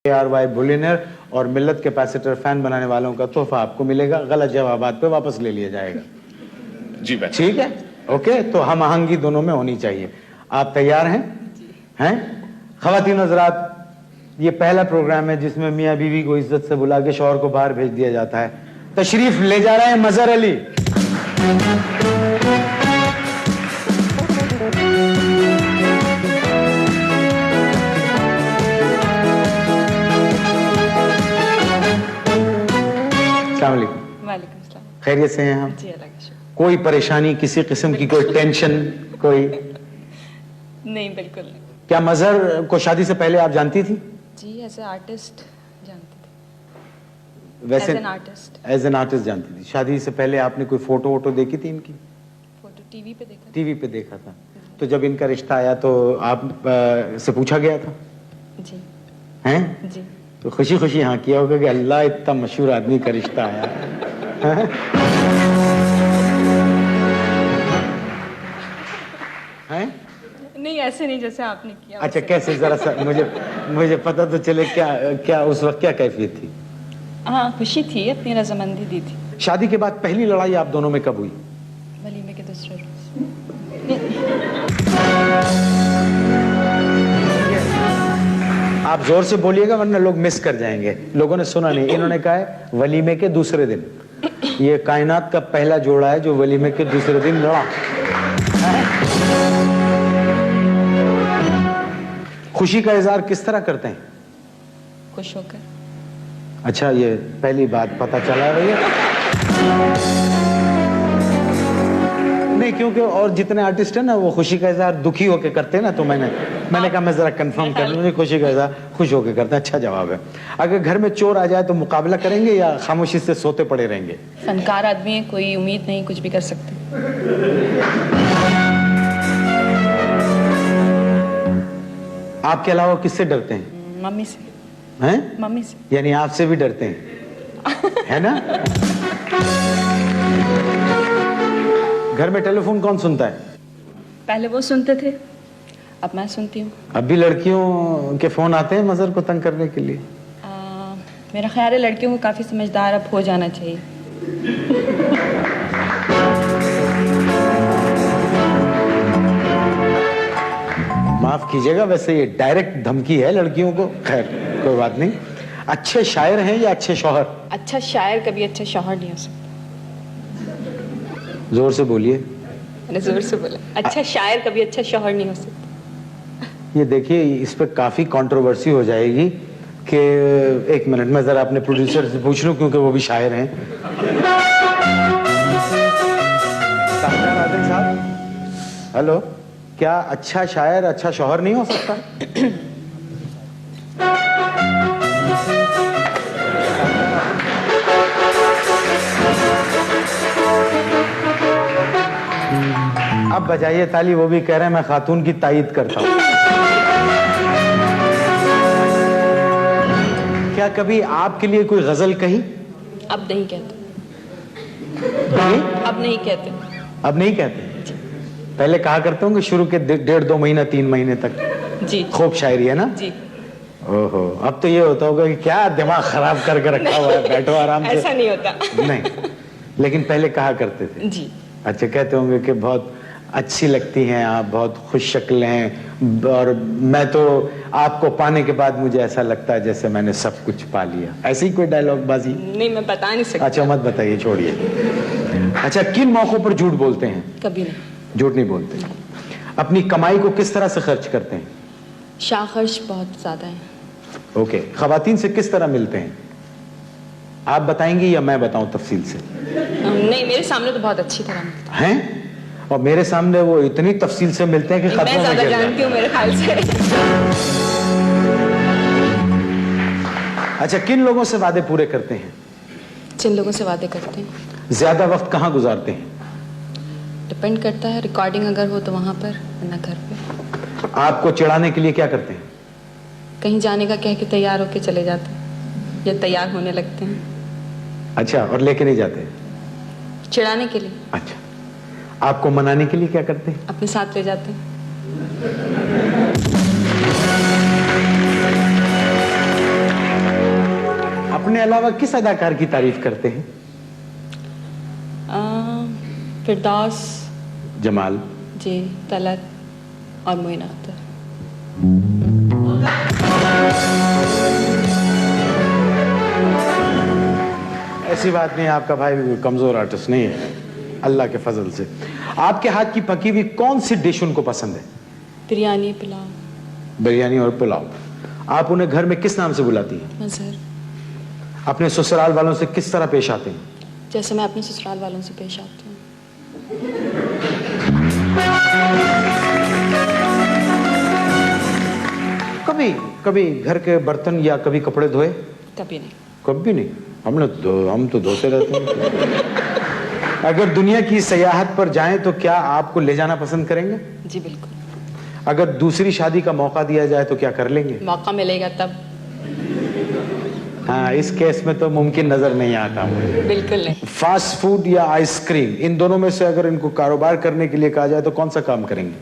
ARY बुलिनर और मिल्लत capacitor fan बनाने वालों का तोहफा आपको मिलेगा। गलत जवाबात पे वापस ले लिया जाएगा। जी भाई। ठीक है, ओके। तो हम आहंगी दोनों में होनी चाहिए। आप तैयार हैं? हैं? ख़वातीन हज़रात, ये पहला प्रोग्राम है जिसमें मियाँ बीवी को इज्जत से बुला के शौहर को बाहर भेज दिया जाता है। तशरीफ ले जा रहे हैं मजहर अली। वालेकुम सलाम। खैरियत से हैं हम? जी अल्लाह का शुक्र। कोई परेशानी, किसी किस्म की कोई टेंशन, कोई? नहीं, बिल्कुल नहीं। क्या मजहर को शादी से पहले आप जानती थी? जी एज ए आर्टिस्ट जानती थी। वैसे as an artist. As an artist जानती थी। शादी से पहले आपने कोई फोटो वोटो देखी थी इनकी? फोटो टीवी पे देखा। टीवी पे देखा था। तो जब इनका रिश्ता आया तो आप से पूछा गया था? जी। हैं? जी। तो खुशी खुशी हाँ किया होगा कि अल्लाह इतना मशहूर आदमी का रिश्ता आया है। हैं? नहीं, ऐसे नहीं जैसे आपने किया। अच्छा, कैसे? जरा सा मुझे पता तो चले। क्या उस वक्त क्या कैफियत थी? हाँ, खुशी थी, अपनी रजामंदी दी थी। शादी के बाद पहली लड़ाई आप दोनों में कब हुई? वलीमे के दूसरे रोज। आप जोर से बोलिएगा वरना लोग मिस कर जाएंगे। लोगों ने सुना नहीं। इन्होंने कहा है वलीमे के दूसरे दिन। ये कायनात का पहला जोड़ा है जो वलीमे के दूसरे दिन लड़ा। खुशी का इजहार किस तरह करते हैं? खुश होकर। अच्छा, ये पहली बात पता चला है भैया। नहीं, क्योंकि और जितने आर्टिस्ट हैं ना वो खुशी का इजहार दुखी होकर करते हैं ना, तो मैंने कहा मैं जरा कंफर्म कर लूं। खुशी का इजहार खुश होकर करते हैं। अच्छा जवाब है। अगर घर में चोर आ जाए तो मुकाबला करेंगे या खामोशी से सोते पड़े रहेंगे? फनकार आदमी है, कोई उम्मीद नहीं, कुछ भी कर सकते। आपके अलावा किससे डरते हैं? मम्मी से। हैं? मम्मी से। यानी आपसे भी डरते हैं, है ना? घर में टेलीफोन कौन सुनता है? पहले वो सुनते थे, अब मैं सुनती हूँ। अब भी लड़कियों के फोन आते हैं मजहर को तंग करने के लिए? मेरा ख्याल है लड़कियों को काफी समझदार अब हो जाना चाहिए। माफ कीजिएगा, वैसे ये डायरेक्ट धमकी है लड़कियों को। खैर कोई बात नहीं। अच्छे शायर हैं या अच्छे शौहर? अच्छा शायर कभी अच्छा शौहर नहीं हो सकता। जोर से बोलिए। मैंने जोर से बोला, अच्छा शायर कभी अच्छा शौहर नहीं हो सकता। ये देखिए, इस पे काफी कंट्रोवर्सी हो जाएगी कि एक मिनट में जरा अपने प्रोड्यूसर से पूछ लूं, क्योंकि वो भी शायर हैं। साहब, हेलो, क्या अच्छा शायर अच्छा शौहर नहीं हो सकता? अब बजाइए ताली। वो भी कह रहे हैं मैं खातून की तायीद करता हूं। क्या कभी आपके लिए कोई गजल कही? अब नहीं कहते। अब नहीं कहते। अब नहीं कहते? पहले कहा करते होंगे शुरू के 1.5-2 महीना 3 महीने तक। जी। खूब शायरी है ना? जी। ओहो, अब तो ये होता होगा कि क्या दिमाग खराब करके रखा हुआ है, बैठो आराम से। ऐसा नहीं होता। नहीं, लेकिन पहले कहा करते थे। जी। अच्छा, कहते होंगे कि बहुत अच्छी लगती हैं आप, बहुत खुश शक्ल हैं, और मैं तो आपको पाने के बाद मुझे ऐसा लगता है जैसे मैंने सब कुछ पा लिया। ऐसी कोई डायलॉग बाजी? नहीं, मैं बता नहीं सकती। अच्छा मत बताइए, छोड़िए। अच्छा, किन मौकों पर झूठ बोलते हैं? कभी नहीं। झूठ नहीं बोलते। अपनी कमाई को किस तरह से खर्च करते हैं? शाह खर्च बहुत ज्यादा है। ओके। खवातीन से किस तरह मिलते हैं? आप बताएंगी या मैं बताऊं तफसील से? नहीं, मेरे सामने तो बहुत अच्छी तरह मिलते हैं, और मेरे सामने वो इतनी तफसील से मिलते हैं कि मैं ज्यादा जानती हूँ मेरे ख्याल से। अच्छा, किन लोगों से वादे पूरे करते हैं? जिन लोगों से वादे करते हैं। ज्यादा वक्त कहाँ गुजारते हैं? डिपेंड करता है, रिकॉर्डिंग अगर हो तो वहां पर, वरना घर पे। आपको चिढ़ाने के लिए क्या करते हैं? कहीं जाने का कह के तैयार होके चले जाते हैं या तैयार होने लगते हैं। अच्छा, और लेके नहीं जाते? चिढ़ाने के लिए। अच्छा, आपको मनाने के लिए क्या करते हैं? अपने साथ ले जाते हैं। अपने अलावा किस अदाकार की तारीफ करते हैं? फिरदौस, जमाल, जी, तलत और मोइन अख्तर। ऐसी बात नहीं, आपका भाई भी कमजोर आर्टिस्ट नहीं है, अल्लाह के फजल से। आपके हाथ की पकी हुई कौन सी डिश उनको पसंद है? बिरयानी, पुलाव। बिरयानी और पुलाव। आप उन्हें घर में किस नाम से बुलाती हैं? मजहर। अपने ससुराल वालों से किस तरह पेश आते हैं? जैसे मैं अपने ससुराल वालों से पेश आती हूँ। कभी कभी घर के बर्तन या कभी कपड़े धोए? कभी नहीं। कभी नहीं। हम तो धोते रहते हैं। अगर दुनिया की सयाहत पर जाएं तो क्या आपको ले जाना पसंद करेंगे? जी बिल्कुल। अगर दूसरी शादी का मौका दिया जाए तो क्या कर लेंगे? मौका मिलेगा तब। हाँ, इस केस में तो मुमकिन नजर नहीं आता मुझे। बिल्कुल नहीं। फास्ट फूड या आइसक्रीम, इन दोनों में से अगर इनको कारोबार करने के लिए कहा जाए तो कौन सा काम करेंगे?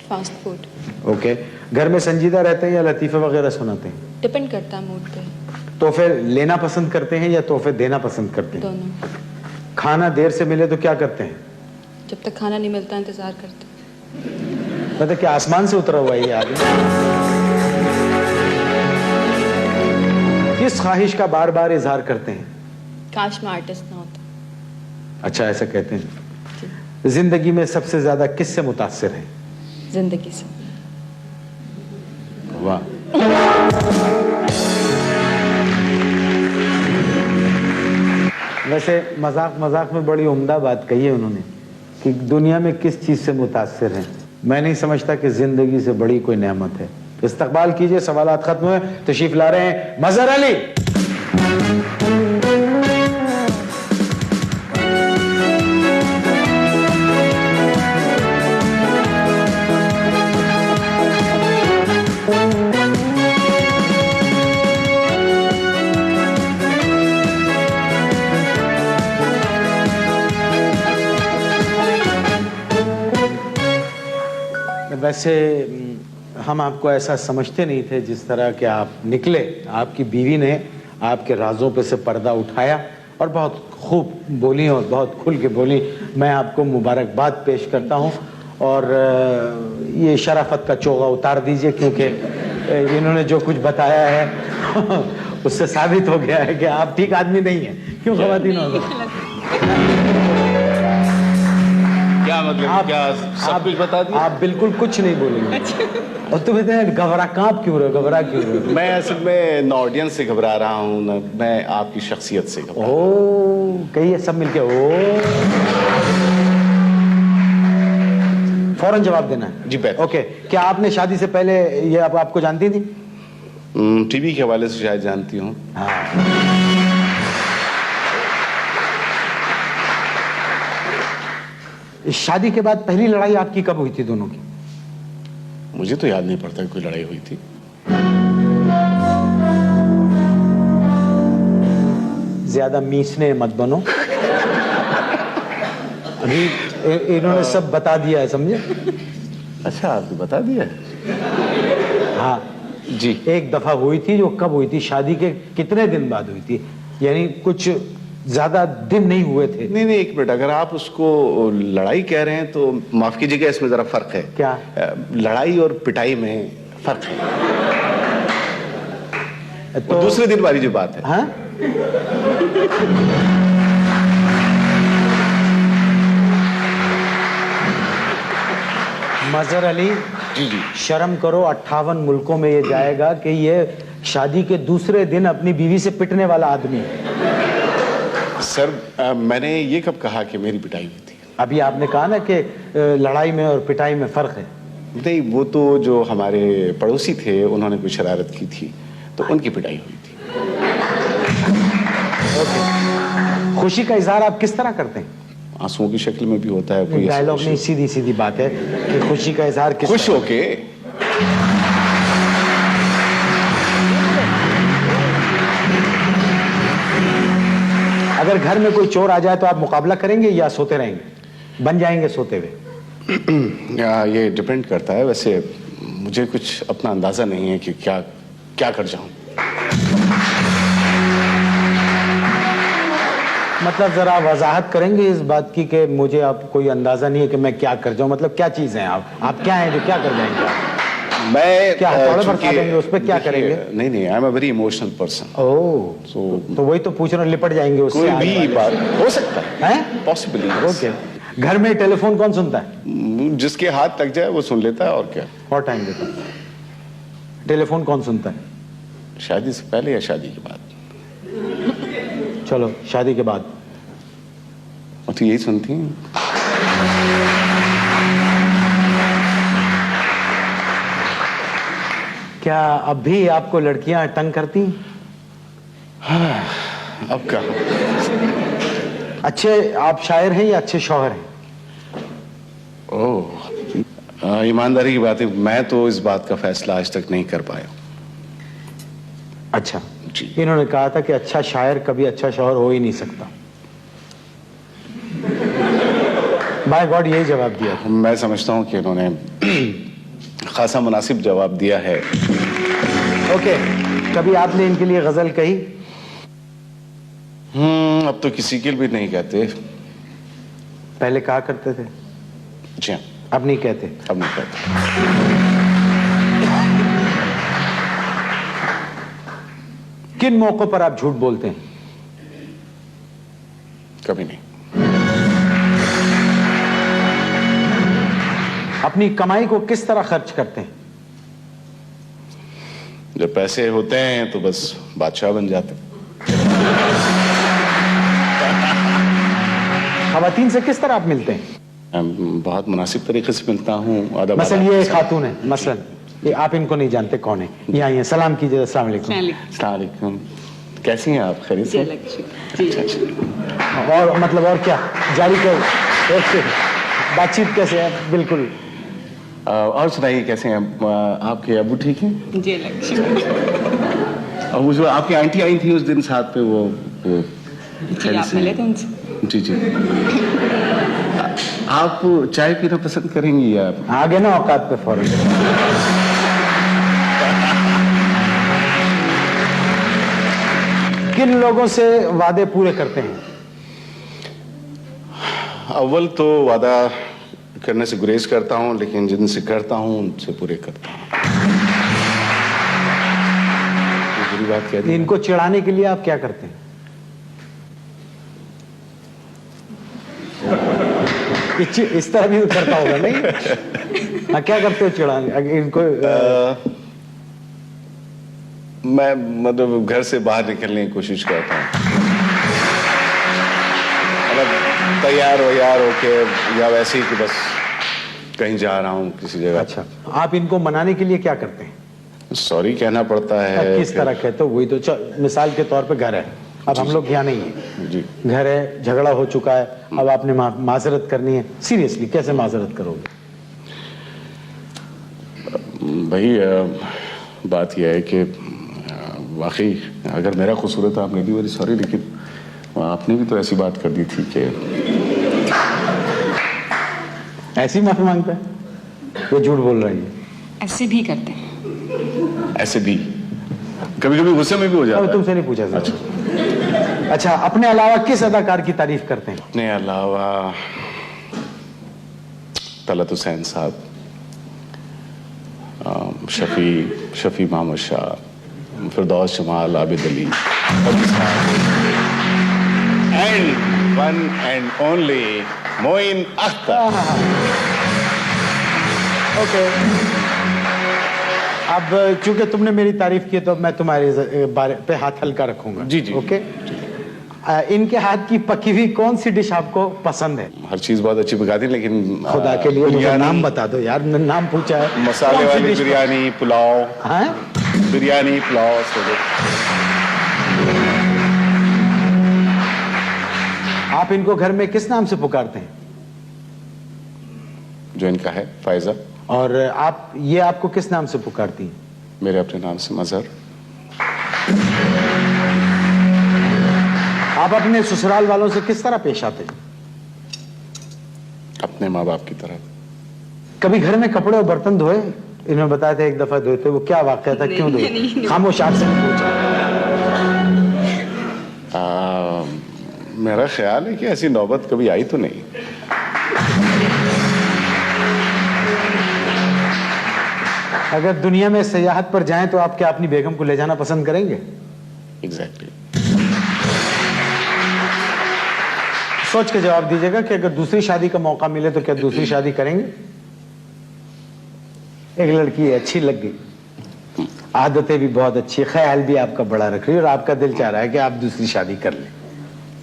Fast food. ओके। घर में संजीदा रहते हैं या लतीफे वगैरह सुनाते हैं? डिपेंड करता है मूड पे। तोहफे लेना पसंद करते हैं या तोहफे देना पसंद करते हैं? दोनों। खाना देर से मिले तो क्या करते हैं? जब तक खाना नहीं मिलता इंतजार करते हैं। मतलब क्या आसमान से उतरा हुआ है ये आदमी? किस ख्वाहिश का बार बार इजहार करते हैं? काश मैं आर्टिस्ट ना होता। अच्छा, ऐसा कहते हैं। जिंदगी में सबसे ज्यादा किससे मुतासिर हैं? जिंदगी से। वाह। वैसे मजाक मजाक में बड़ी उम्दा बात कही है उन्होंने कि दुनिया में किस चीज से मुतासिर हैं। मैं नहीं समझता कि जिंदगी से बड़ी कोई नेमत है। इस्तकबाल कीजिए, सवालात खत्म हुए, तशरीफ ला रहे हैं मजहर अली। वैसे हम आपको ऐसा समझते नहीं थे जिस तरह के आप निकले। आपकी बीवी ने आपके राजों पे से पर्दा उठाया और बहुत खूब बोली और बहुत खुल के बोली। मैं आपको मुबारकबाद पेश करता हूँ और ये शराफत का चोगा उतार दीजिए, क्योंकि इन्होंने जो कुछ बताया है उससे साबित हो गया है कि आप ठीक आदमी नहीं हैं। क्यों खवातीन होगा? क्या मतलब? क्या सब कुछ बता दिया? आप बिल्कुल कुछ नहीं बोलेंगे। और तुम इतने घबरा क्यों रहे हो? मैं असल में न ऑडियंस से घबरा रहा हूँ, न मैं आपकी शख्सियत से घबरा रहा हूँ। ओ, कहिए सब मिलके ओ। फौरन जवाब देना है जी। बेहतर। ओके। क्या आपने शादी से पहले ये आपको जानती थी? टीवी के हवाले से शायद जानती हूँ। हाँ। शादी के बाद पहली लड़ाई आपकी कब हुई थी दोनों की? मुझे तो याद नहीं पड़ता कोई लड़ाई हुई थी। ज्यादा मीसने मत बनो। अभी इन्होंने सब बता दिया है, समझे? अच्छा, आपने बता दिया? हाँ जी। एक दफा हुई थी, जो कब हुई थी? शादी के कितने दिन बाद हुई थी? यानी कुछ ज्यादा दिन नहीं हुए थे। नहीं, एक मिनट, अगर आप उसको लड़ाई कह रहे हैं तो माफ कीजिएगा, इसमें जरा फर्क है। क्या? लड़ाई और पिटाई में फर्क है। तो दूसरे दिन वाली जो बात है। हाँ? मजहर अली, जी जी। शर्म करो, 58 मुल्कों में ये जाएगा कि ये शादी के दूसरे दिन अपनी बीवी से पिटने वाला आदमी है। सर, मैंने ये कब कहा कि मेरी पिटाई हुई थी? अभी आपने कहा ना कि लड़ाई में और पिटाई में फर्क है। नहीं, वो तो जो हमारे पड़ोसी थे उन्होंने कोई शरारत की थी तो उनकी पिटाई हुई थी। खुशी का इजहार आप किस तरह करते हैं? आंसुओं की शक्ल में भी होता है कोई। डायलॉग नहीं, सीधी सीधी बात है कि खुशी का इजहार किस खुश तरह? होके। अगर घर में कोई चोर आ जाए तो आप मुकाबला करेंगे या सोते रहेंगे? बन जाएंगे सोते हुए? ये डिपेंड करता है। वैसे मुझे कुछ अपना अंदाजा नहीं है कि क्या क्या कर जाऊं। मतलब जरा वजाहत करेंगे इस बात की कि मुझे अब कोई अंदाजा नहीं है कि मैं क्या कर जाऊं, मतलब क्या चीज है आप क्या हैं जो क्या कर जाएंगे आप? मैं क्या हथौड़े चूंकि- बरसा देंगे, उस पे क्या देखिए, करेंगे? नहीं नहीं, I am a very emotional person. Oh, तो वही तो पूछ रहा हूं, लिपट जाएंगे उससे? कोई आने भी वाले बात हो सकता है, हैं? पॉसिबली। ओके। घर में टेलीफोन कौन सुनता है? जिसके हाथ लग जाए वो सुन लेता है, और क्या। और टाइम देता है? टेलीफोन कौन सुनता है? शादी से पहले या शादी के बाद? चलो शादी के बाद। और तो यही सुनती हैं। क्या अब भी आपको लड़कियां तंग करती हैं? अब क्या? अच्छे आप शायर हैं या अच्छे शौहर हैं? ओह, ईमानदारी की बात है, मैं तो इस बात का फैसला आज तक नहीं कर पाया। अच्छा जी। इन्होंने कहा था कि अच्छा शायर कभी अच्छा शौहर हो ही नहीं सकता। बाय गॉड यही जवाब दिया था। मैं समझता हूं कि इन्होंने खासा मुनासिब जवाब दिया है। ओके, कभी आपने इनके लिए गजल कही? अब तो किसी के भी नहीं कहते। पहले कहा करते थे, जी हाँ, अब नहीं कहते। अब नहीं कहते। किन मौकों पर आप झूठ बोलते हैं? कभी नहीं। अपनी कमाई को किस तरह खर्च करते हैं? जब पैसे होते हैं तो बस बादशाह बन जाते। खवातीन से किस तरह आप मिलते हैं? मैं बहुत मुनासिब तरीके से मिलता हूँ। मसलन ये एक खातून है, मसलन ये आप इनको नहीं जानते कौन है, यहाँ आइए, सलाम कीजिए। अस्सलाम वालेकुम। अस्सलाम वालेकुम। कैसी हैं आप? खैरियत से? और मतलब और क्या जारी कर? ओके, बातचीत कैसे है? बिल्कुल। और सुनाइए, कैसे हैं आपके अबू? ठीक हैं? जी और वो जो आपकी आंटी आई थी उस दिन साथ पे, वो जी आप मिले थे उनसे? जी जी। आप चाय पीना पसंद करेंगी या? आगे ना औकात पे फौरन। किन लोगों से वादे पूरे करते हैं? अव्वल तो वादा करने से गुरेज करता हूं, लेकिन जिनसे करता हूं उनसे पूरे करता हूं। ये बुरी बात कह दी। इनको चिढ़ाने के लिए आप क्या करते हैं? इस तरह भी करता होगा नहीं? हाँ, क्या करते हो चिढ़ाने अगर इनको? मैं मतलब घर से बाहर निकलने की कोशिश करता हूँ, मतलब तैयार होके, या वैसे ही कि बस कहीं जा रहा हूँ किसी जगह। अच्छा, आप इनको मनाने के लिए क्या करते हैं? सॉरी कहना पड़ता है। किस तरह कहते हो? वही तो मिसाल के तौर पे घर है, अब हम लोग यहाँ नहीं है, जी। घर है, झगड़ा हो चुका है, अब आपने माजरत करनी है, सीरियसली कैसे माजरत करोगे? भाई बात यह है कि वाकई अगर मेरा कसूर है तो आपने भी वेरी सॉरी, लेकिन आपने भी तो ऐसी बात कर दी थी कि ऐसी माफी मांगता है? वो झूठ बोल रही है। ऐसे भी करते हैं। ऐसे भी कभी कभी गुस्से में भी हो जाता अब है। तुमसे नहीं पूछा सर। अच्छा, अपने अलावा किस अदाकार की तारीफ करते हैं? अपने अलावा तलत हुसैन साहब, Shafi Mohammad Shah, Firdaus Jamal, Abid Ali, and one and only Moin Akhtar. Okay, अब चूंकि तुमने मेरी तारीफ की तो मैं तुम्हारे बारे पे हाथ हल्का रखूंगा। जी, जी। ओके, इनके हाथ की पकी हुई कौन सी डिश आपको पसंद है? हर चीज बहुत अच्छी पकाती, लेकिन खुदा के लिए मुझे बिरयानी, नाम बता दो यार, नाम पूछा है। मसाले कौन सी वाली डिश? बिरयानी, पुलाव, हाँ? बिरयानी पुलाव सब। आप इनको घर में किस नाम से पुकारते हैं? जो इनका है फायजा। और आप ये आपको किस नाम से पुकारती हैं? मेरे अपने नाम से मजहर। आप अपने ससुराल वालों से किस तरह पेश आते हैं? अपने माँ बाप की तरह। कभी घर में कपड़े और बर्तन धोए? इन्होंने बताया था एक दफा धोए थे, वो क्या वाकया था, क्यों धोए? खामोश, आपसे नहीं पूछा। मेरा ख्याल है कि ऐसी नौबत कभी आई तो नहीं। अगर दुनिया में सयाहत पर जाएं तो आप क्या अपनी बेगम को ले जाना पसंद करेंगे? एग्जैक्टली। सोच के जवाब दीजिएगा कि अगर दूसरी शादी का मौका मिले तो क्या दूसरी शादी करेंगे? एक लड़की है, अच्छी लग गई, आदतें भी बहुत अच्छी, ख्याल भी आपका बड़ा रख रही है और आपका दिल चाह रहा है कि आप दूसरी शादी कर लें,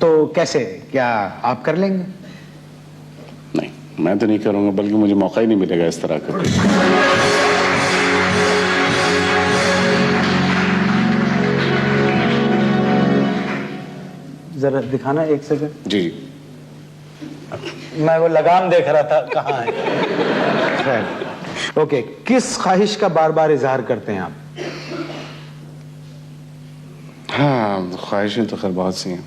तो कैसे, क्या आप कर लेंगे? नहीं, मैं तो नहीं करूंगा, बल्कि मुझे मौका ही नहीं मिलेगा इस तरह का। जरा दिखाना 1 सेकंड। जी। मैं वो लगाम देख रहा था कहाँ है। खैर, ओके, किस ख्वाहिश का बार बार इजहार करते हैं आप? हाँ, ख्वाहिशें तो खैर बहुत सी हैं।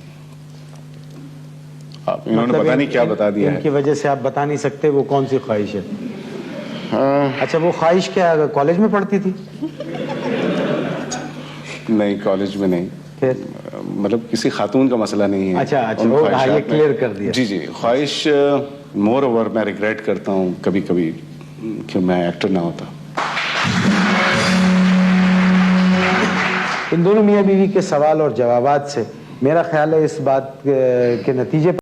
आप इन्होंने पता नहीं क्या बता दिया है। इनकी वजह से आप बता नहीं सकते वो कौन सी ख्वाहिश है। हाँ, अच्छा, वो ख्वाहिश क्या कॉलेज में पढ़ती थी? नहीं, कॉलेज में नहीं, फिर मतलब किसी खातून का मसला नहीं है। अच्छा, उन वो ख्वाहिशात ये में- क्लियर कर दिया। जी जी, ख्वाहिश मोर ओवर मैं रिग्रेट करता हूँ कभी कभी कि मैं एक्टर ना होता। इन दोनों मियाँ बीवी के सवाल और जवाबात से मेरा ख्याल है इस बात के नतीजे